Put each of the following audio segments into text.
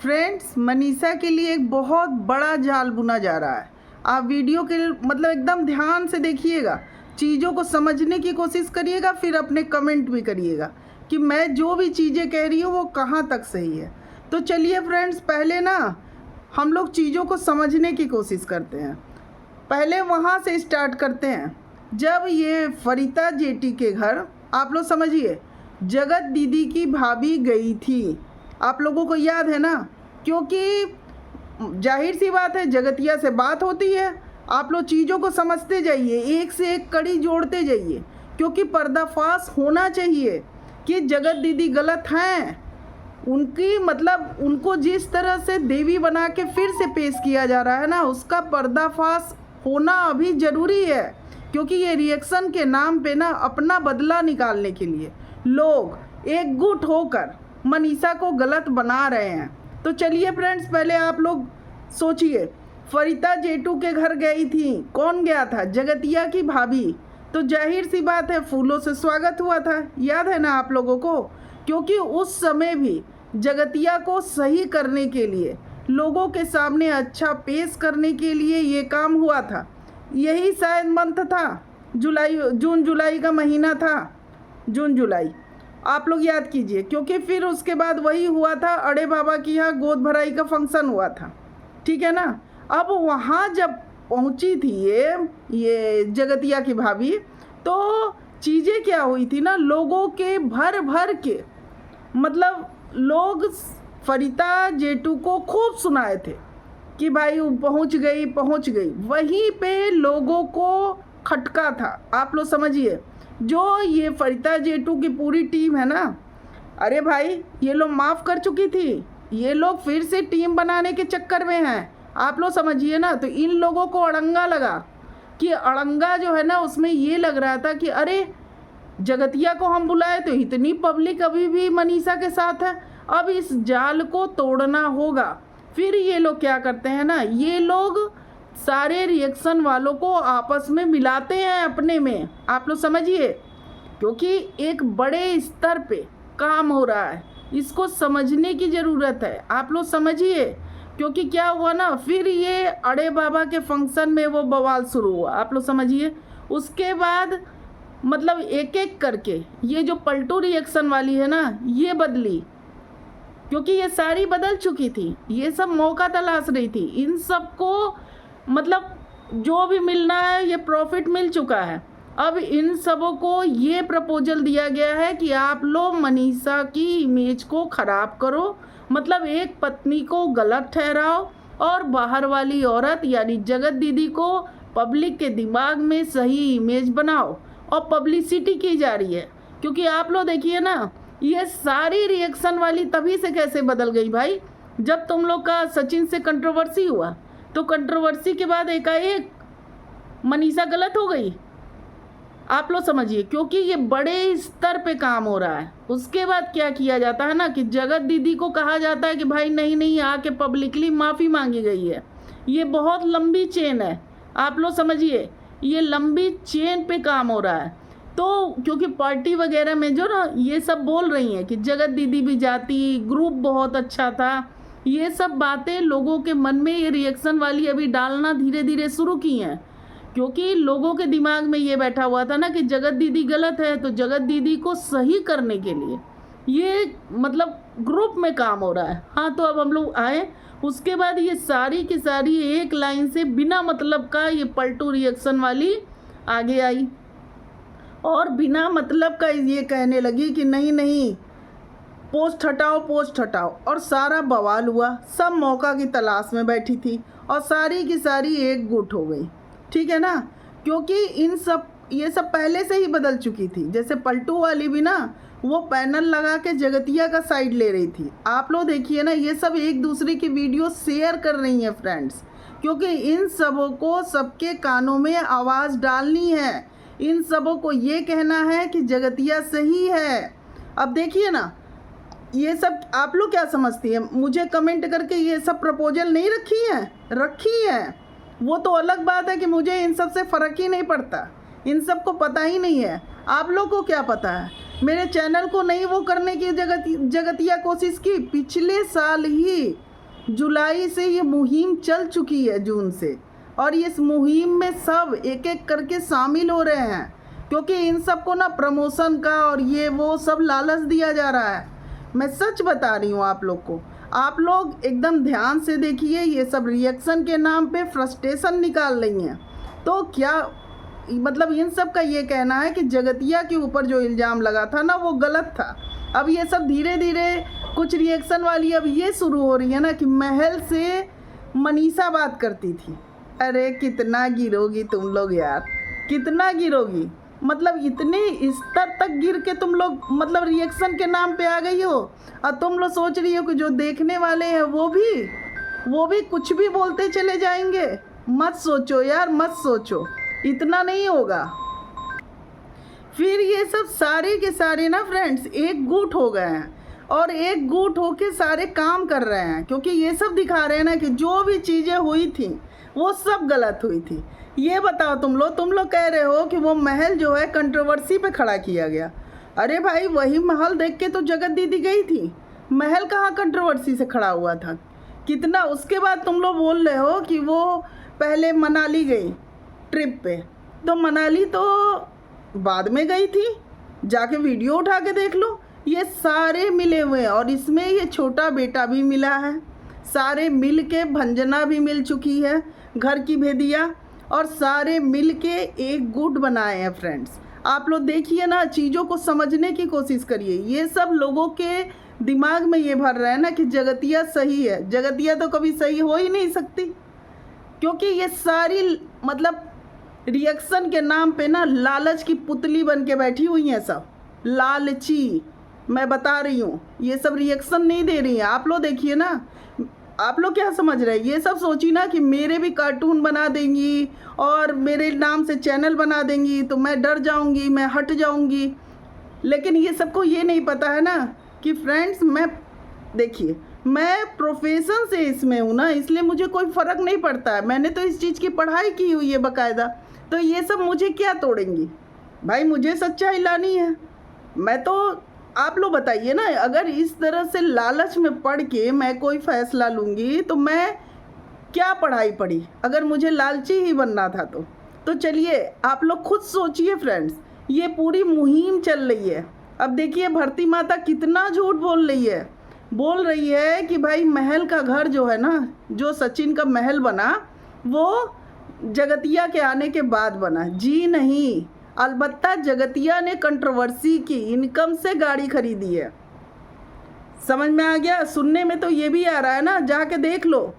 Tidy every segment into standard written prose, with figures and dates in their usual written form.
Friends, Manisha के लिए एक बहुत बड़ा जाल बुना जा रहा है। आप वीडियो के मतलब एकदम ध्यान से देखिएगा, चीज़ों को समझने की कोशिश करिएगा, फिर अपने कमेंट भी करिएगा कि मैं जो भी चीज़ें कह रही हूँ वो कहाँ तक सही है। तो चलिए फ्रेंड्स, पहले ना हम लोग चीज़ों को समझने की कोशिश करते हैं। पहले वहाँ से स्टार्ट करते हैं जब ये फरीता जेठी के घर, आप लोग समझिए, जगत दीदी की भाभी गई थी। आप लोगों को याद है ना, क्योंकि जाहिर सी बात है जगतिया से बात होती है। आप लोग चीज़ों को समझते जाइए, एक से एक कड़ी जोड़ते जाइए, क्योंकि पर्दाफाश होना चाहिए कि जगत दीदी गलत हैं। उनकी मतलब उनको जिस तरह से देवी बना के फिर से पेश किया जा रहा है ना, उसका पर्दाफाश होना अभी ज़रूरी है। क्योंकि ये रिएक्शन के नाम पे ना अपना बदला निकालने के लिए लोग एकजुट होकर मनीषा को गलत बना रहे हैं। तो चलिए फ्रेंड्स, पहले आप लोग सोचिए, फरीता जेठू के घर गई थी, कौन गया था? जगतिया की भाभी। तो जाहिर सी बात है फूलों से स्वागत हुआ था, याद है ना आप लोगों को? क्योंकि उस समय भी जगतिया को सही करने के लिए, लोगों के सामने अच्छा पेश करने के लिए ये काम हुआ था। यही शायद मंथ था, जून जुलाई का महीना था, जून जुलाई, आप लोग याद कीजिए। क्योंकि फिर उसके बाद वही हुआ था, अड़े बाबा की यहाँ गोद भराई का फंक्शन हुआ था, ठीक है ना। अब वहाँ जब पहुँची थी ये जगतिया की भाभी, तो चीज़ें क्या हुई थी ना, लोगों के भर भर के मतलब लोग फरीता जेठू को खूब सुनाए थे कि भाई वो पहुँच गई। वहीं पे लोगों को खटका था, आप लोग समझिए। जो ये फरीता जेठू की पूरी टीम है ना, अरे भाई ये लोग माफ़ कर चुकी थी, ये लोग फिर से टीम बनाने के चक्कर में हैं, आप लोग समझिए ना। तो इन लोगों को अड़ंगा लगा कि अड़ंगा जो है ना, उसमें ये लग रहा था कि अरे जगतिया को हम बुलाए तो इतनी पब्लिक अभी भी मनीषा के साथ है, अब इस जाल को तोड़ना होगा। फिर ये लोग क्या करते हैं ना, ये लोग सारे रिएक्शन वालों को आपस में मिलाते हैं अपने में, आप लोग समझिए। क्योंकि एक बड़े स्तर पे काम हो रहा है, इसको समझने की ज़रूरत है, आप लोग समझिए। क्योंकि क्या हुआ ना, फिर ये अड़े बाबा के फंक्शन में वो बवाल शुरू हुआ, आप लोग समझिए। उसके बाद मतलब एक एक करके ये जो पलटू रिएक्शन वाली है ना, ये बदली, क्योंकि ये सारी बदल चुकी थी, ये सब मौका तलाश रही थी। इन सबको मतलब जो भी मिलना है ये प्रॉफिट मिल चुका है। अब इन सबों को ये प्रपोजल दिया गया है कि आप लोग मनीषा की इमेज को ख़राब करो, मतलब एक पत्नी को गलत ठहराओ और बाहर वाली औरत यानी जगत दीदी को पब्लिक के दिमाग में सही इमेज बनाओ, और पब्लिसिटी की जा रही है। क्योंकि आप लोग देखिए ना, ये सारी रिएक्शन वाली तभी से कैसे बदल गई भाई, जब तुम लोग का सचिन से कंट्रोवर्सी हुआ, तो कंट्रोवर्सी के बाद एकाएक मनीषा गलत हो गई, आप लोग समझिए। क्योंकि ये बड़े स्तर पे काम हो रहा है। उसके बाद क्या किया जाता है ना कि जगत दीदी को कहा जाता है कि भाई नहीं आके पब्लिकली माफ़ी मांगी गई है। ये बहुत लंबी चेन है, आप लोग समझिए, ये लंबी चेन पे काम हो रहा है। तो क्योंकि पार्टी वगैरह में जो ना ये सब बोल रही हैं कि जगत दीदी भी जाती, ग्रुप बहुत अच्छा था, ये सब बातें लोगों के मन में ये रिएक्शन वाली अभी डालना धीरे धीरे शुरू की हैं। क्योंकि लोगों के दिमाग में ये बैठा हुआ था ना कि जगत दीदी गलत है, तो जगत दीदी को सही करने के लिए ये मतलब ग्रुप में काम हो रहा है। हाँ, तो अब हम लोग आए, उसके बाद ये सारी की सारी एक लाइन से बिना मतलब का ये पलटू रिएक्शन वाली आगे आई, और बिना मतलब का ये कहने लगी कि नहीं पोस्ट हटाओ, और सारा बवाल हुआ। सब मौका की तलाश में बैठी थी और सारी की सारी एकजुट हो गई, ठीक है ना। क्योंकि ये सब पहले से ही बदल चुकी थी। जैसे पलटू वाली भी ना, वो पैनल लगा के जगतिया का साइड ले रही थी। आप लोग देखिए ना, ये सब एक दूसरे की वीडियो शेयर कर रही हैं फ्रेंड्स, क्योंकि इन सबों को सबके कानों में आवाज़ डालनी है। इन सबों को ये कहना है कि जगतिया सही है। अब देखिए ना, ये सब आप लोग क्या समझती हैं? मुझे कमेंट करके ये सब प्रपोजल नहीं रखी है। वो तो अलग बात है कि मुझे इन सब से फ़र्क ही नहीं पड़ता, इन सब को पता ही नहीं है। आप लोग को क्या पता है? मेरे चैनल को नहीं वो करने की जगतिया कोशिश की। पिछले साल ही जुलाई से ये मुहिम चल चुकी है, जून से, और इस मुहिम में सब एक एक करके शामिल हो रहे हैं, क्योंकि इन सबको ना प्रमोशन का और ये वो सब लालच दिया जा रहा है। मैं सच बता रही हूँ आप लोग को, आप लोग एकदम ध्यान से देखिए। ये सब रिएक्शन के नाम पे फ्रस्ट्रेशन निकाल रही हैं। तो क्या मतलब इन सब का ये कहना है कि जगतिया के ऊपर जो इल्ज़ाम लगा था ना वो गलत था। अब ये सब धीरे धीरे कुछ रिएक्शन वाली अब ये शुरू हो रही है ना कि महल से मनीषा बात करती थी। अरे कितना गिरोगी तुम लोग यार, कितना गिरोगी। मतलब इतने स्तर तक गिर के तुम लोग मतलब रिएक्शन के नाम पे आ गई हो, और तुम लोग सोच रही हो कि जो देखने वाले हैं वो भी कुछ भी बोलते चले जाएंगे। मत सोचो यार, मत सोचो, इतना नहीं होगा। फिर ये सब सारे के सारे ना फ्रेंड्स एक गुट हो गए हैं और एक गुट होके सारे काम कर रहे हैं, क्योंकि ये सब दिखा रहे हैं ना कि जो भी चीज़ें हुई थी वो सब गलत हुई थी। ये बताओ तुम लोग कह रहे हो कि वो महल जो है कंट्रोवर्सी पे खड़ा किया गया। अरे भाई वही महल देख के तो जगत दीदी गई थी, महल कहाँ कंट्रोवर्सी से खड़ा हुआ था। कितना उसके बाद तुम लोग बोल रहे हो कि वो पहले मनाली गई ट्रिप पे, तो मनाली तो बाद में गई थी, जाके वीडियो उठा के देख लो। ये सारे मिले हुए हैं और इसमें ये छोटा बेटा भी मिला है, सारे मिल के भंजना भी मिल चुकी है, घर की भेदिया, और सारे मिल के एक गुट बनाए हैं फ्रेंड्स। आप लोग देखिए ना, चीज़ों को समझने की कोशिश करिए। ये सब लोगों के दिमाग में ये भर रहा है ना कि जगतिया सही है। जगतिया तो कभी सही हो ही नहीं सकती, क्योंकि ये सारी मतलब रिएक्शन के नाम पे ना लालच की पुतली बन के बैठी हुई हैं सब, लालची। मैं बता रही हूँ, ये सब रिएक्शन नहीं दे रही हैं। आप लोग देखिए ना, आप लोग क्या समझ रहे हैं, ये सब सोची ना कि मेरे भी कार्टून बना देंगी और मेरे नाम से चैनल बना देंगी तो मैं डर जाऊंगी, मैं हट जाऊंगी। लेकिन ये सबको ये नहीं पता है ना कि फ्रेंड्स देखिए मैं प्रोफेशन से इसमें हूँ ना, इसलिए मुझे कोई फ़र्क नहीं पड़ता है। मैंने तो इस चीज़ की पढ़ाई की हुई है बाकायदा, तो ये सब मुझे क्या तोड़ेंगी भाई। मुझे सच्चाई लानी है। मैं तो आप लोग बताइए ना, अगर इस तरह से लालच में पढ़ के मैं कोई फ़ैसला लूँगी तो मैं क्या पढ़ाई पढ़ी, अगर मुझे लालची ही बनना था तो चलिए आप लोग खुद सोचिए फ्रेंड्स। ये पूरी मुहिम चल रही है। अब देखिए भारती माता कितना झूठ बोल रही है कि भाई महल का घर जो है ना, जो सचिन का महल बना वो जगतिया के आने के बाद बना। जी नहीं, अलबत्ता जगतिया ने कंट्रोवर्सी की इनकम से गाड़ी खरीदी है। समझ में आ गया। सुनने में तो ये भी आ रहा है ना, जाके देख लो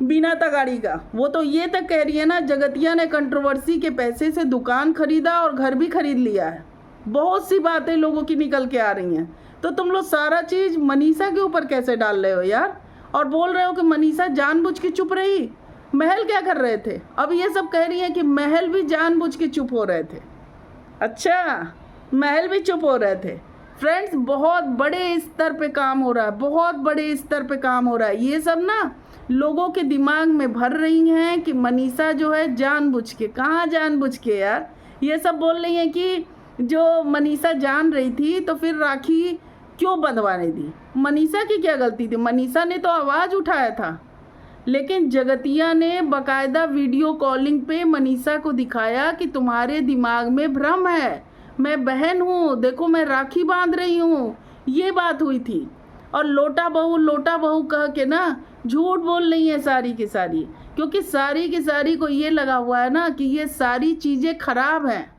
बिना गाड़ी का। वो तो ये तक कह रही है ना, जगतिया ने कंट्रोवर्सी के पैसे से दुकान खरीदा और घर भी खरीद लिया है। बहुत सी बातें लोगों की निकल के आ रही हैं। तो तुम लोग सारा चीज़ मनीषा के ऊपर कैसे डाल रहे हो यार, और बोल रहे हो कि मनीषा जानबूझ के चुप रही। महल क्या कर रहे थे? अब ये सब कह रही हैं कि महल भी जानबूझ के चुप हो रहे थे। अच्छा, महल भी चुप हो रहे थे। फ्रेंड्स बहुत बड़े स्तर पे काम हो रहा है, बहुत बड़े स्तर पे काम हो रहा है। ये सब ना लोगों के दिमाग में भर रही हैं कि मनीषा जो है जानबूझ के, कहाँ जानबूझ के यार, ये सब बोल रही हैं कि जो मनीषा जान रही थी तो फिर राखी क्यों बंधवाने दी। मनीषा की क्या गलती थी? मनीषा ने तो आवाज़ उठाया था, लेकिन जगतिया ने बाकायदा वीडियो कॉलिंग पे मनीषा को दिखाया कि तुम्हारे दिमाग में भ्रम है, मैं बहन हूँ, देखो मैं राखी बांध रही हूँ। ये बात हुई थी। और लोटा बहू कह के ना झूठ बोल रही है सारी की सारी, क्योंकि सारी की सारी को ये लगा हुआ है ना कि ये सारी चीज़ें खराब हैं।